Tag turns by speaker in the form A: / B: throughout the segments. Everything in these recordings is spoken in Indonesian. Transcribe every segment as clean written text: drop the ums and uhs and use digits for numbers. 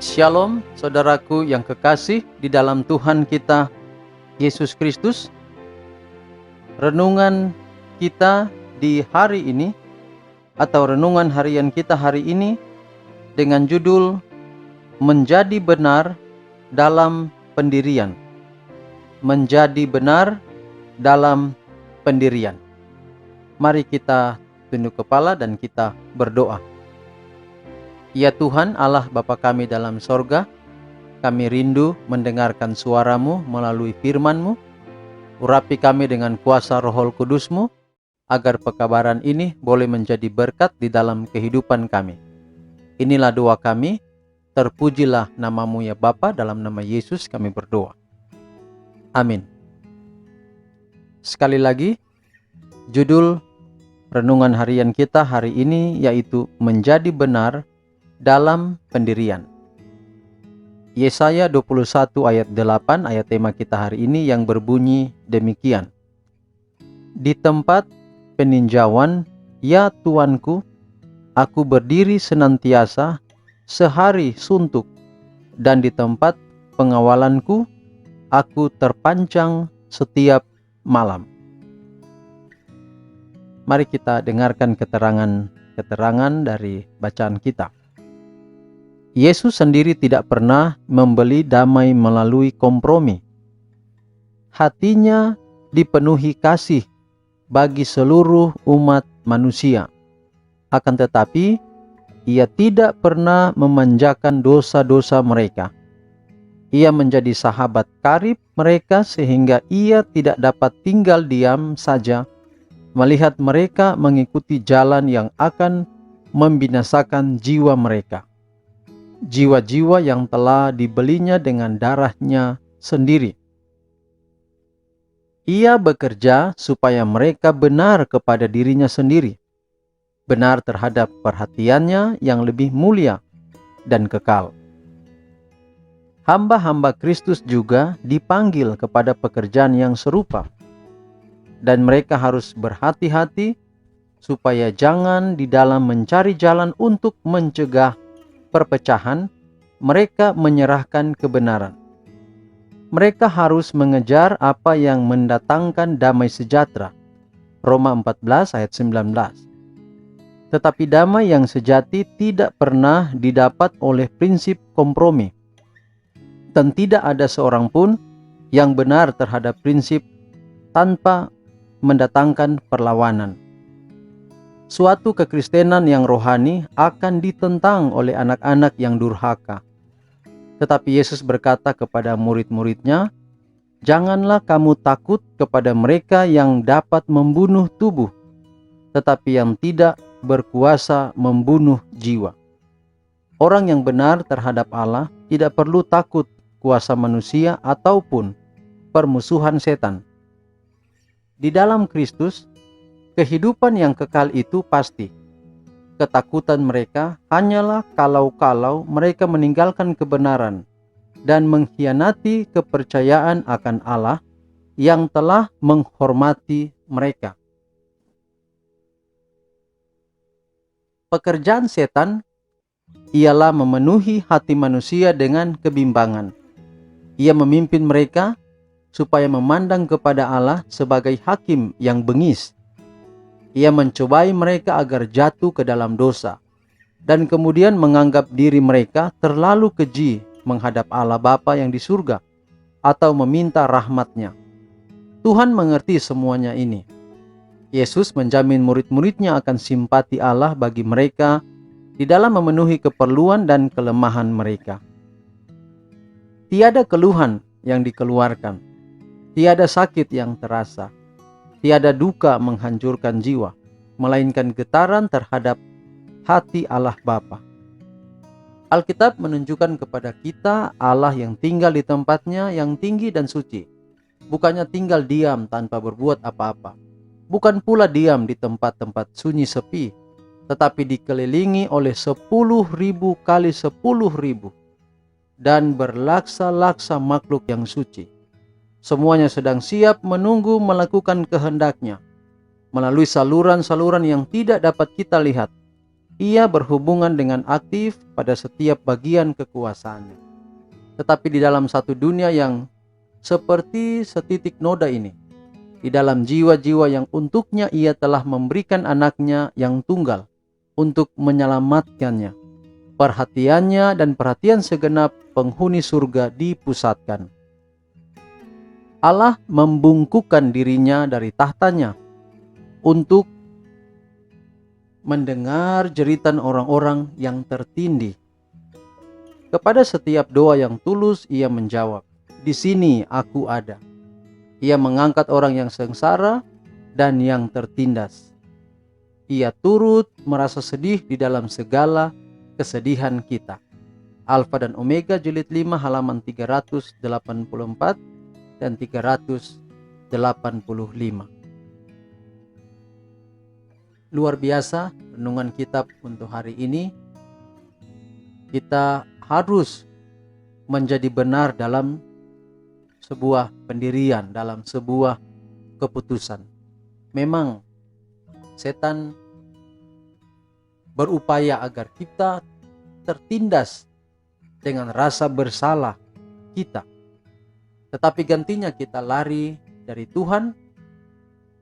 A: Shalom, saudaraku yang kekasih di dalam Tuhan kita Yesus Kristus. Renungan kita di hari ini atau renungan harian kita hari ini dengan judul Menjadi Benar dalam Pendirian. Menjadi benar dalam pendirian. Mari kita tunduk kepala dan kita berdoa. Ya Tuhan Allah Bapa kami dalam sorga, kami rindu mendengarkan suara-Mu melalui firman-Mu. Urapi kami dengan kuasa Roh Kudus-Mu, agar pekabaran ini boleh menjadi berkat di dalam kehidupan kami. Inilah doa kami, terpujilah nama-Mu ya Bapa, dalam nama Yesus kami berdoa. Amin. Sekali lagi, judul renungan harian kita hari ini yaitu Menjadi Benar dalam Pendirian. Yesaya 21 ayat 8 ayat tema kita hari ini yang berbunyi demikian. Di tempat peninjauan, ya Tuanku, aku berdiri senantiasa sehari suntuk, dan di tempat pengawalanku, aku terpancang setiap malam. Mari kita dengarkan keterangan dari bacaan kita. Yesus sendiri tidak pernah membeli damai melalui kompromi. Hatinya dipenuhi kasih bagi seluruh umat manusia. Akan tetapi, Ia tidak pernah memanjakan dosa-dosa mereka. Ia menjadi sahabat karib mereka sehingga Ia tidak dapat tinggal diam saja melihat mereka mengikuti jalan yang akan membinasakan jiwa mereka. Jiwa-jiwa yang telah dibelinya dengan darahnya sendiri. Ia bekerja supaya mereka benar kepada dirinya sendiri, benar terhadap perhatiannya yang lebih mulia dan kekal. Hamba-hamba Kristus juga dipanggil kepada pekerjaan yang serupa, dan mereka harus berhati-hati supaya jangan di dalam mencari jalan untuk mencegah perpecahan, mereka menyerahkan kebenaran. Mereka harus mengejar apa yang mendatangkan damai sejahtera. Roma 14 ayat 19. Tetapi damai yang sejati tidak pernah didapat oleh prinsip kompromi. Dan tidak ada seorang pun yang benar terhadap prinsip tanpa mendatangkan perlawanan. Suatu kekristenan yang rohani akan ditentang oleh anak-anak yang durhaka. Tetapi Yesus berkata kepada murid-muridnya, "Janganlah kamu takut kepada mereka yang dapat membunuh tubuh, tetapi yang tidak berkuasa membunuh jiwa." Orang yang benar terhadap Allah tidak perlu takut kuasa manusia ataupun permusuhan setan. Di dalam Kristus, kehidupan yang kekal itu pasti. Ketakutan mereka hanyalah kalau-kalau mereka meninggalkan kebenaran dan mengkhianati kepercayaan akan Allah yang telah menghormati mereka. Pekerjaan setan ialah memenuhi hati manusia dengan kebimbangan. Ia memimpin mereka supaya memandang kepada Allah sebagai hakim yang bengis. Ia mencobai mereka agar jatuh ke dalam dosa, dan kemudian menganggap diri mereka terlalu keji menghadap Allah Bapa yang di surga, atau meminta rahmat-Nya. Tuhan mengerti semuanya ini. Yesus menjamin murid-muridnya akan simpati Allah bagi mereka di dalam memenuhi keperluan dan kelemahan mereka. Tiada keluhan yang dikeluarkan, tiada sakit yang terasa, tiada duka menghancurkan jiwa, melainkan getaran terhadap hati Allah Bapa. Alkitab menunjukkan kepada kita Allah yang tinggal di tempatnya yang tinggi dan suci. Bukannya tinggal diam tanpa berbuat apa-apa. Bukan pula diam di tempat-tempat sunyi sepi, tetapi dikelilingi oleh 10.000 kali 10.000 dan berlaksa-laksa makhluk yang suci. Semuanya sedang siap menunggu melakukan kehendak-Nya melalui saluran-saluran yang tidak dapat kita lihat. Ia berhubungan dengan aktif pada setiap bagian kekuasaannya. Tetapi di dalam satu dunia yang seperti setitik noda ini, di dalam jiwa-jiwa yang untuknya ia telah memberikan anaknya yang tunggal untuk menyelamatkannya, perhatiannya dan perhatian segenap penghuni surga dipusatkan. Allah membungkukkan dirinya dari tahtanya untuk mendengar jeritan orang-orang yang tertindih. Kepada setiap doa yang tulus ia menjawab, "Di sini aku ada." Ia mengangkat orang yang sengsara dan yang tertindas. Ia turut merasa sedih di dalam segala kesedihan kita. Alfa dan Omega jilid 5 halaman 384 dan 385. Luar biasa renungan kitab untuk hari ini. Kita harus menjadi benar dalam sebuah pendirian, dalam sebuah keputusan. Memang setan berupaya agar kita tertindas dengan rasa bersalah kita. Tetapi gantinya kita lari dari Tuhan,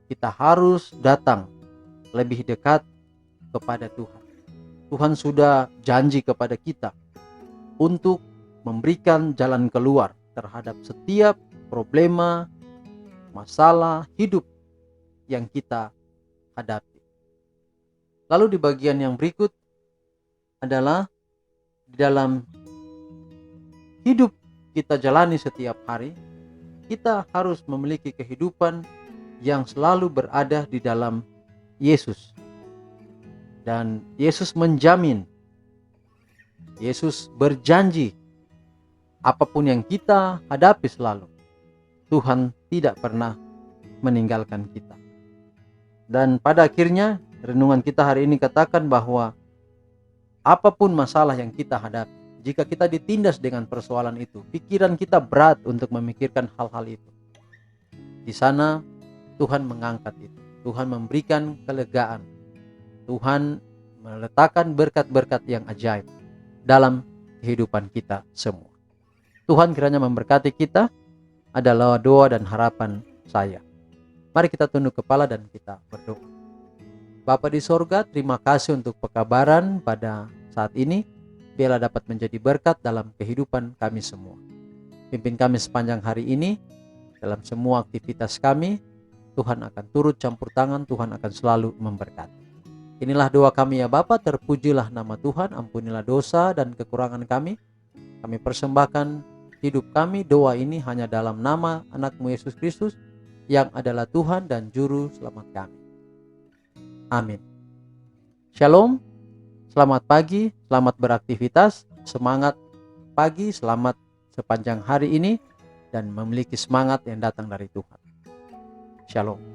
A: kita harus datang lebih dekat kepada Tuhan. Tuhan sudah janji kepada kita untuk memberikan jalan keluar terhadap setiap problema, masalah hidup yang kita hadapi. Lalu di bagian yang berikut adalah di dalam hidup kita jalani setiap hari, kita harus memiliki kehidupan yang selalu berada di dalam Yesus. Dan Yesus menjamin, Yesus berjanji, apapun yang kita hadapi selalu, Tuhan tidak pernah meninggalkan kita. Dan pada akhirnya renungan kita hari ini katakan bahwa apapun masalah yang kita hadapi, jika kita ditindas dengan persoalan itu, pikiran kita berat untuk memikirkan hal-hal itu, di sana Tuhan mengangkat itu. Tuhan memberikan kelegaan. Tuhan meletakkan berkat-berkat yang ajaib dalam kehidupan kita semua. Tuhan kiranya memberkati kita, adalah doa dan harapan saya. Mari kita tunduk kepala dan kita berdoa. Bapa di sorga, terima kasih untuk pekabaran pada saat ini. Biarlah dapat menjadi berkat dalam kehidupan kami semua. Pimpin kami sepanjang hari ini, dalam semua aktivitas kami. Tuhan akan turut campur tangan, Tuhan akan selalu memberkati. Inilah doa kami ya Bapa, terpujilah nama Tuhan, ampunilah dosa dan kekurangan kami. Kami persembahkan hidup kami, doa ini hanya dalam nama anak-Mu Yesus Kristus, yang adalah Tuhan dan Juru Selamat kami. Amin. Shalom, selamat pagi, selamat beraktivitas, semangat pagi, selamat sepanjang hari ini, dan memiliki semangat yang datang dari Tuhan. Shalom.